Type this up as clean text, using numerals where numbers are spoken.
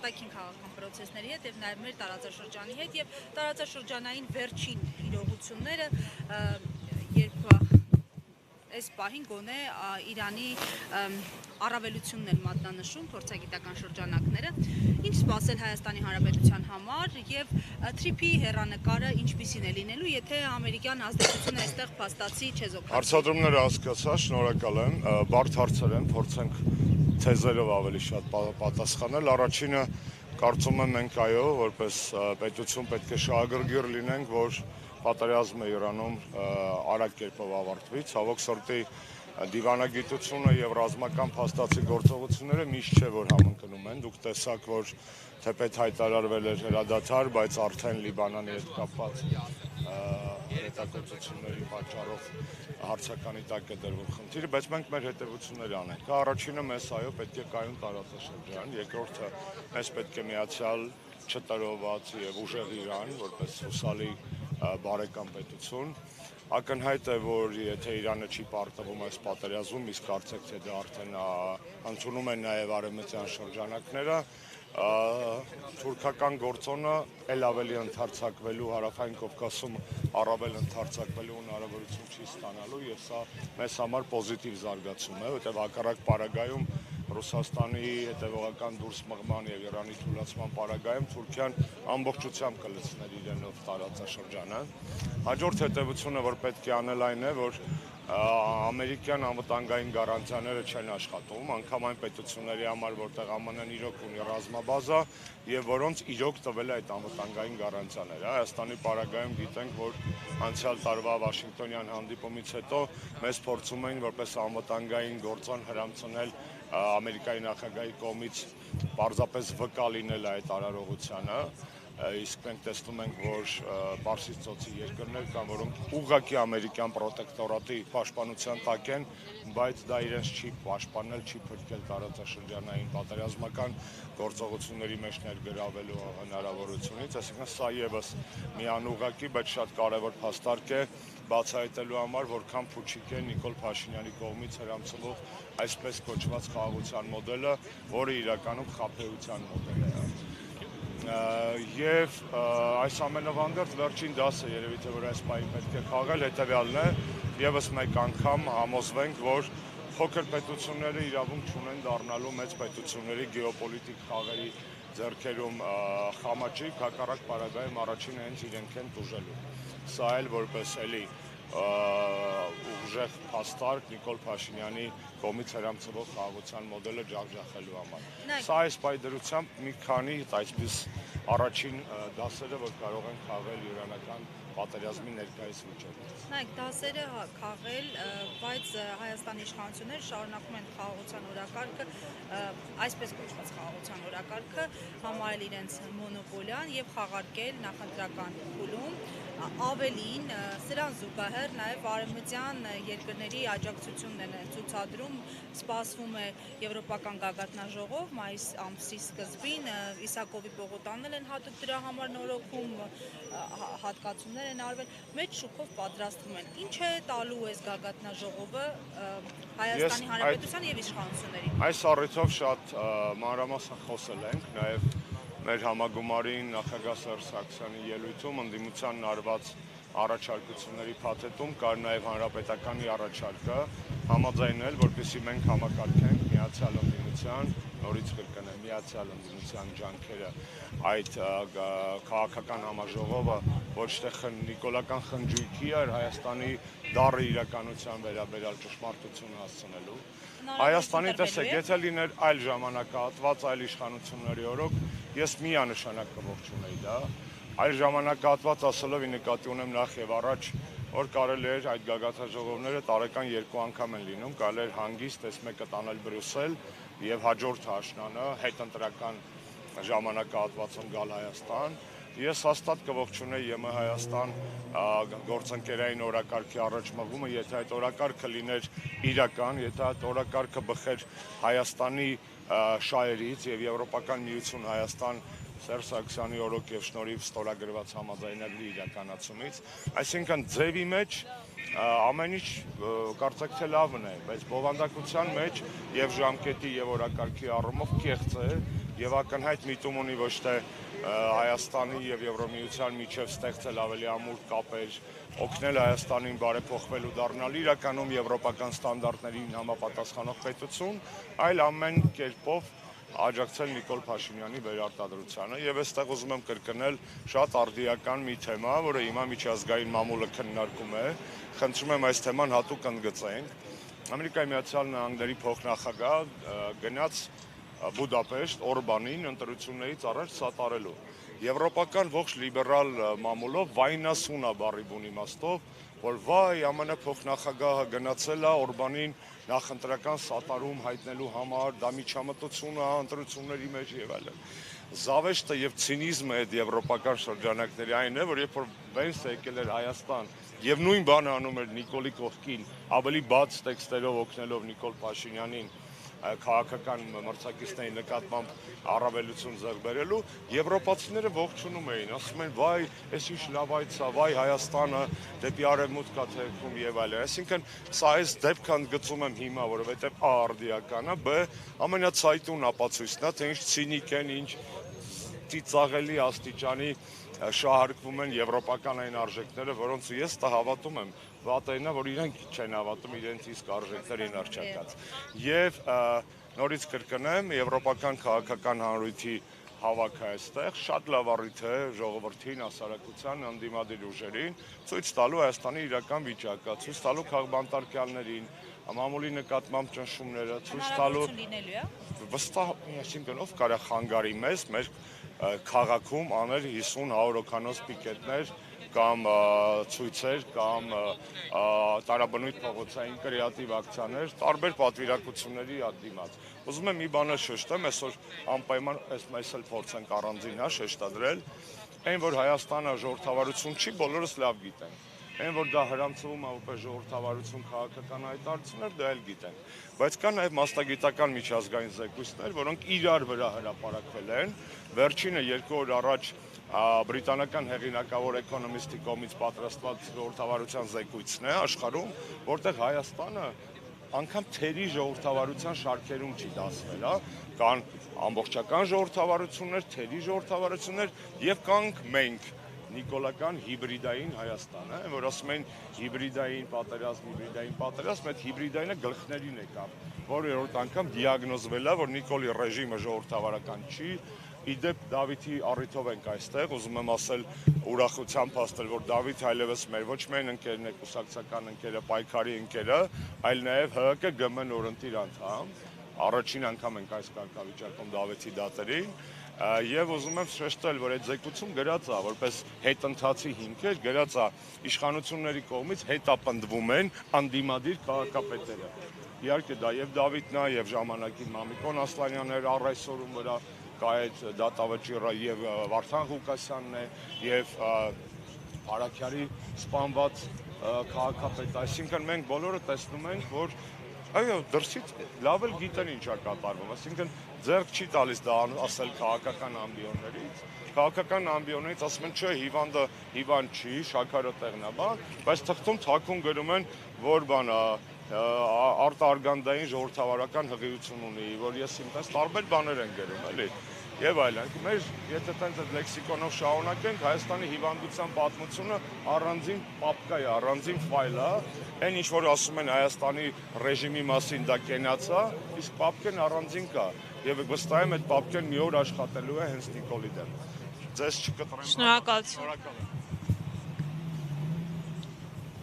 արտաքին քաղաքական պրոցեսների հետ եւ նաեւ մեր տարածաշրջանի հետ եւ տարածաշրջանային վերջին իրողությունները, երբ այս պահին գոնե Իրանի առավելությունն են մատնանշում փորձագիտական շրջանակները, ինչ սպասել Հայաստանի Հանրապետության համար եւ թրիփի հեռանկարը ինչպիսին է լինելու, եթե ամերիկյան ազդեցությունը այստեղ փաստացի չեզոքացվի։ Հարցադրումները հասկացա, շնորհակալ եմ, բարդ հարցեր են, փորձենք թեզերով ավելի շատ պատասխանել։ Առաջինը կարծում եմ մենք այո, որպես պետություն պետք է շահագրգիռ լինենք, որ պատերազմը Իրանում արագ կերպով ավարտվի, ցավոք սրտի դիվանագիտությունը եւ ռազմական փաստացի գործողությունները միշտ չէ որ համընկնում են, դուք տեսաք, որ թեպետ հայտարարվել էր հրադադար, բայց արդեն Լիբանանի հետ կապված հետաքրքրությունների պատճառով հարցականի տակ է դրվում խնդիրը, բայց մենք մեր հետևությունները անենք։ Առաջինը մեզ այո պետք է կայուն տարածաշրջան, երկրորդը մեզ պետք է միացյալ չտրոված եւ ուժեղ Իրան, որպես հուսալի բարեկամ պետություն։ Ակնհայտ է, որ եթե Իրանը չի պարտվում այս պատերազմում, իսկ կարծեք թե դա արդեն ընդունում են նաև արևմտյան շրջանակները, թուրքական գործոնը էլ ավելի ընդարձակվելու, Հարավային Կովկասում առավել ընդարձակվելու հնարավորություն չի ստանալու եւ սա մեզ համար պոզիտիվ զարգացում է, որտեղ հակառակ պարագայում Ռուսաստանի հետևողական դուրս մղման եւ Իրանի թուլացման պարագայում Թուրքիան ամբողջությամբ կլցներ իրենով տարածաշրջանը։ Հաջորդ հետևությունը, որ պետք է անել այն է, որ ամերիկյան անվտանգային գարանտիաները չեն աշխատում, անգամ այն պետությունների համար, որտեղ ԱՄՆ-ն իրոք ունի ռազմաբազա եւ որոնց իրոք տվել է այդ անվտանգային գարանտիաները։ Հայաստանի պարագայում գիտենք, որ անցյալ տարվա Վաշինգտոնյան հանդիպումից հետո մեզ փորձում էին որպես անվտանգային գործոն հրամցնել Ամերիկայի նախագահի կողմից պարզապես վկա լինել այդ արարողությանը, իսկ մենք տեսնում ենք, որ Պարսից ծոցի երկրներ կան, որոնք ուղղակի ամերիկյան պրոտեկտորատի պաշտպանության տակ են, բայց դա իրենց չի պաշտպանել, չի փրկել տարածաշրջանային պատերազմական գործողությունների մեջ ներգրավելու հնարավորությունից, այսինքն սա եւս մի անուղղակի, բայց շատ կարեւոր փաստարկ է բացահայտելու համար, որքան փուչիկ է Նիկոլ Փաշինյանի կողմից հրամցվող այսպես կոչված խաղաղության մոդելը, որը իրականում խաբեության մոդել է։ Եվ այս ամենով հանդերձ վերջին դասը երևի թե որ այս պահին պետք է խաղալ հետևյալն է, եւս մեկ անգամ համոզվենք, որ փոքր պետությունները իրավունք չունեն դառնալու մեծ պետությունների գեոպոլիտիկ խաղերի ձեռքերում խամաճիկ, հակառակ պարագայում առաջինը հենց իրենք են տուժելու։ Սա էլ որպես էլի ուժեղ փաստարկ Նիկոլ Փաշինյանի կողմից հրամցվող խաղաղության մոդելը ջախջախելու համար։ Սա այս պայդրությամբ մի քանի այսպես առաջին դասերը, որ կարող են խաղալ իրանական պատերազմի ներկայիս վիճակից։ Նայեք, դասերը խաղել, բայց Հայաստանի իշխանությունները շարունակում են խաղաղության օրակարգը, այսպես կոչված խաղաղության օրակարգը համարել իրենց մոնոպոլիան եւ խաղարկել նախընտրական փուլում, ավելին սրան զուգահեռ նաեւ արևմտյան երկրների աջակցությունն են ցուցադրում, սպասվում է եվրոպական գագաթնաժողով մայիս ամսի սկզբին, Իսակովի պողոտաններ են հատուկ դրա համար նորոգում, հատկացումներ են արվել, մեծ շուկով պատրաստվում են։ Ինչ է տալու այս գագաթնաժողովը Հայաստանի Հանրապետության եւ իշխանություններին։ Այս առիթով շատ մանրամասն խոսել ենք, նաեւ մեր համագումարին նախագահ Սերժ Սարգսյանի ելույթում ընդդիմությանն արված առաջարկությունների փաթեթում կար նաև հանրապետականի առաջարկը համաձայնել, որպեսզի մենք համակարգենք միացյալ ընդդիմության, նորից կրկնեմ, միացյալ ընդդիմության ջանքերը այդ քաղաքական համաժողովը ոչ թե նիկոլական խնջույքի էր Հայաստանի դառը իրականության վերաբերյալ ճշմարտություն հասցնելու։ Հայաստանի տեսեք, եթե լիներ այլ ժամանակահատված, այլ իշխանությունների օրոք, ես միանշանակ կողջունեի դա։ Այլ ժամանակահատված ասելով նկատի ունեմ նախ եւ առաջ, որ կարելի էր այդ գագաթնաժողովները տարեկան 2 անգամ են լինում, կարելի էր հանգիստ այս մեկը տանել Բրյուսել եւ հաջորդ աշնանը հետընտրական ժամանակահատվածում գալ Հայաստան։ Ես հաստատ կողջունեի ԵՄ Հայաստան գործընկերային օրակարգի առաջմղումը, եթե այդ օրակարգը լիներ իրական, եթե այդ օրակարգը բխեր Հայաստանի շահերից եւ Եվրոպական միություն Հայաստան Սերժ Սարգսյանի օրոք եւ շնորհիվ ստորագրված համաձայնագրի իրականացումից, այսինքն ձևի մեջ ամեն ինչ կարծեք թե լավն է, բայց բովանդակության մեջ եւ ժամկետի եւ օրակարգի առումով կեղծ է եւ ակնհայտ միտում ունի ոչ թե Հայաստանի եւ Եվրոմիության միջև ստեղծել ավելի ամուր կապեր, օգնել Հայաստանին բարեփոխվելու դառնալ իրականում եվրոպական ստանդարտներին համապատասխանող պետություն, այլ ամեն կերպով աջակցել Նիկոլ Փաշինյանի վերարտադրությանը եւ այստեղ ուզում եմ կրկնել շատ արդիական մի թեմա, որը հիմա միջազգային մամուլը քննարկում է, խնդրում եմ այս թեման հատուկ ընդգծենք։ Ամերիկայի Միացյալ Նահանգների փոխնախագահ գնաց Բուդապեշտ Օրբանին ընտրություններից առաջ սատարելու։ Եվրոպական ողջ լիբերալ մամուլով վայնասուն է բառի բուն իմաստով, որ վայ ԱՄՆ փոխնախագահը գնացել է Օրբանին նախընտրական սատարում հայտնելու համար, դա միջամտություն է ընտրությունների մեջ եւ այլն։ Զավեշտը եւ ցինիզմը այդ եվրոպական շրջանակների այն է, որ երբ որ Վենսը եկել էր Հայաստան եւ նույն բանը անում էր Նիկոլի կողքին, ավելի բաց տեքստերով օգնելով Նիկոլ Փաշինյանին քաղաքական մրցակիցների նկատմամբ առավելություն ձեռք բերելու, եվրոպացիները ողջունում էին, ասում են վայ, այս ինչ լավ այց է, վայ Հայաստանը դեպի արևմուտք է թեքում եւ այլն։ Այսինքն սա այս դեպքը ընդգծում եմ հիմա, որովհետեւ A արդիական է, B ամենացայտուն ապացույցն է, թե ինչ ցինիկ են, ինչ ծիծաղելի աստիճանի շահարկվում են եվրոպական այն արժեքները, որոնց ես հավատում եմ, վատերն է, որ իրենք չեն հավատում իրենց իսկ արժեքներին արժակած։ Եվ նորից կրկնեմ, եվրոպական քաղաքական հանրույթի հավաքը այստեղ շատ լավ առիթ է ժողովրդին, հասարակության, ընդդիմադիր ուժերին ցույց տալու Հայաստանի իրական վիճակը, ցույց տալու քաղբանտարկյալներին, մամուլի նկատմամբ ճնշումները, ցույց տալու վստահ, այսինքն ով կարա խանգարի մեզ, մեր քաղաքում անել 50-100 հոգանոց պիկետներ կամ ցույցեր կամ տարաբնույթ փողոցային կրեատիվ ակցիաներ, տարբեր պատվիրակությունների դիմաց։ Ուզում եմ մի բանը շեշտեմ, այսօր անպայման այս էլ փորձենք առանձին շեշտադրել, այն որ Հայաստանը ժողովրդավարություն չի, բոլորս լավ գիտենք։ Այն որ դա հրամցվում է որպես ժողովրդավարություն քաղաքական հայտարարություններ, դա էլ գիտենք։ Բայց կան նաև մասնագիտական միջազգային զեկույցներ, որոնք իրար վրա հրապարակվել են։ Վերջինը 2 օր առաջ բրիտանական հեղինակավոր էկոնոմիստի կողմից պատրաստված ժողովրդավարության զեկույցն է աշխարհում, որտեղ Հայաստանը անգամ թերի ժողովրդավարության շարքերում չի դասվել, կան ամբողջական ժողովրդավարություններ, թերի ժողովրդավարություններ եւ կանք մենք նիկոլական հիբրիդային Հայաստանը, որ ասում են հիբրիդային պատերազմ, այդ հիբրիդայինը գլխներին եկավ, որ երրորդ անգամ դիագնոզվել է, որ Նիկոլի ռեժիմը ժողովրդավարական չի, իդեպ Դավիթի առիթով ենք այստեղ, ուզում եմ ասել ուրախությամբ ասել, որ Դավիթ այլևս մեր ոչ միայն ընկերն է, կուսակցական ընկերը, պայքարի ընկերը, այլ նաև ՀՀԿ ԳՄ նորընտիր անդամ, առաջին անգամ ենք այս կարգավիճակում Դավիթի դատերին, եւ ուզում եմ շեշտել, որ այդ զեկույցում գրած է, որպես հետընթացի հիմքեր գրած է իշխանությունների կողմից հետապնդվում են անդիմադիր քաղաքապետերը։ Իհարկե դա եւ Դավիթն է, եւ ժամանակին Մամիկոն Ասլանյանն էր առ այսօրում վրա կա այդ դատավճիռը եւ Վարդան Ղուկասյանն է եւ Արաքյալի սպանված քաղաքապետը, այսինքն մենք բոլորը տեսնում ենք, որ այո, դրսից լավ էլ գիտեն ինչ է կատարվում, այսինքն ձեռք չի տալիս դա ասել քաղաքական ամբիոններից, քաղաքական ամբիոններից ասում են, չէ, հիվանդը հիվանդ չի, շաքարը տեղն է, բայց թղթում թաքուն գրում են, որ բան արտարգանդային ժողովրդավարական հղիություն ունի, որ ես ինքս տարբեր բաներ են գրում, էլի, եւ այլն։ Մեր եթե տենց այդ լեքսիկոնով շարունակենք, Հայաստանի հիվանդության պատմությունը առանձին պապկա է, առանձին ֆայլ է, այն ինչ որ ասում են Հայաստանի ռեժիմի մասին դա կենաց է, իսկ պապկեն առանձին կա, եւ վստահ եմ այդ պապկեն մի օր աշխատելու է հենց Նիկոլի դեմ։ Ձեզ չկտրեմ։ Շնորհակալություն։